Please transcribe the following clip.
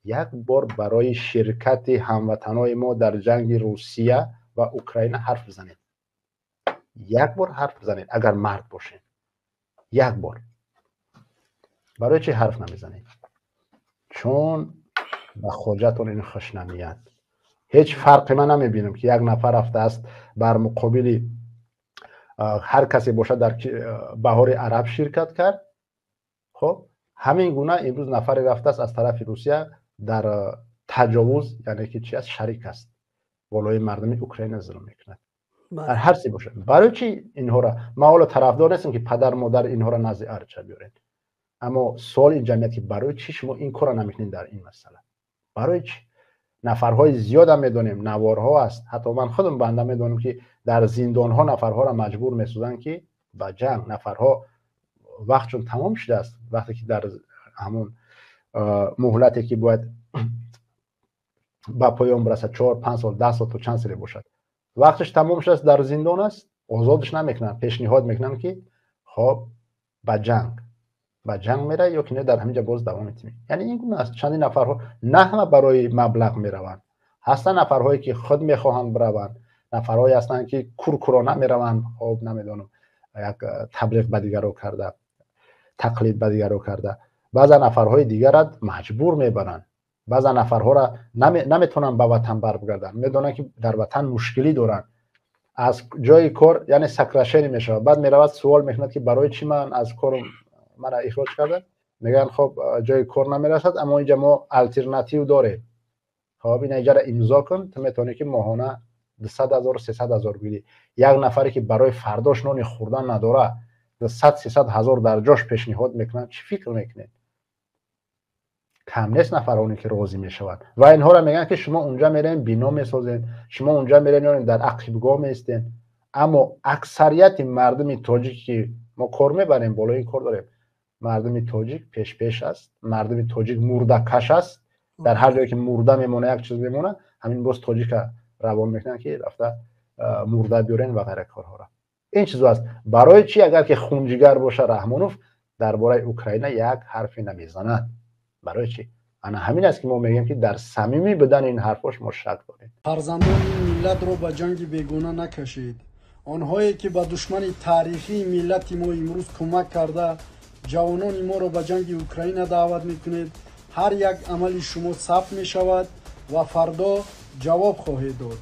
یک بار برای شرکت هموطنای ما در جنگ روسیه و اوکراین حرف بزنید. یک بار حرف بزنید اگر مرد باشین. یک بار. برای چی حرف نمیزنید؟ چون به خودتون این خوش نمیاد. هیچ فرقی من نمیبینم که یک نفر رفته است بر مقابل هر کسی باشه در بهار عرب شرکت کرد. خب همین گونه امروز نفری رفته است از طرف روسیه در تجاوز، یعنی که چی است، شریک است، بالای مردم اوکراین ظلم میکنه. هر چی باشه. برای چی اینها را ما حالا طرفدار نیستیم که پدر مادر اینها را نزد ارچه بیارین، اما سوال این جمعیت که برای چی شما این کار نمیکنین در این مسئله؟ برای چی؟ نفرهای زیاد هم میدونیم، نوارها است، حتی من خودم بنده میدونم که در زندان ها نفرها را مجبور میسازن که با جنگ. نفرها وقتشون تمام شده است، وقتی که در همون مهلتی که باید با پایان برسد 4 5 سال 10 سال تو چند سال باشد، وقتش تمام شده است، در زندان است، آزادش نمیکنن. پیشنهاد میکنن که خب با جنگ میره یا که نه در همینجا باز دوام میتونی. یعنی این گونه است. چندین نفرها نه همه برای مبلغ میروند، هستن نفرهایی که خود میخواهند بروند، نفرهایی هستن که کورکورانه میروند، خب نمیدونم یک تبلیغ به دیگرو کرده، تقلید به دیگرو کرده. بعضا نفرهای دیگر مجبور میبرند، بعضا نفرها را نمیتونن به وطن برگردن، میدونن که در وطن مشکلی دارن، از جای کار یعنی سکرشنی میشه. بعد میرود سوال میکند که برای چی من از کار مرا اخراج کردن؟ میگن خب جای کار نمیرسد، اما اینجا ما الټرناتیو داریم. خب این اجاره امضا کن، تو میتونی که ماهانه 200,000 300,000 بدی. یک نفری که برای فرداش نان خوردن نداره 100 300,000 در جاش پیشنهاد میکنن، چی فکر میکنید؟ کم نیست نفرانی که راضی میشوند و اینها را میگن که شما اونجا میرین بنا میسازین، شما اونجا میرین در عقبگاه میستین. اما اکثریت مردم تاجیک که ما کار میبریم، بالای این کار داریم، مردم تاجیک پیش است، مردم تاجیک مرده کش است. در هر جایی که مرده میمونه یک چیز میمونه، همین باز تاجیک روان میکنن که رفته مرده بیارین و غیره کارها را. این چیز است. برای چی اگر که خونجگر باشه رحمانوف درباره اوکراین یک حرفی نمیزند؟ برای چی؟ انا همین است که ما میگیم که در صمیمی بدن این حرفاش ما شک داریم. فرزندان این ملت رو به جنگ بیگانه نکشید. آنهایی که به دشمن تاریخی ملت ما امروز کمک کرده، جوانان ما رو به جنگ اوکراین دعوت میکنید. هر یک عمل شما ثبت می شود و فردا جواب خواهید داد.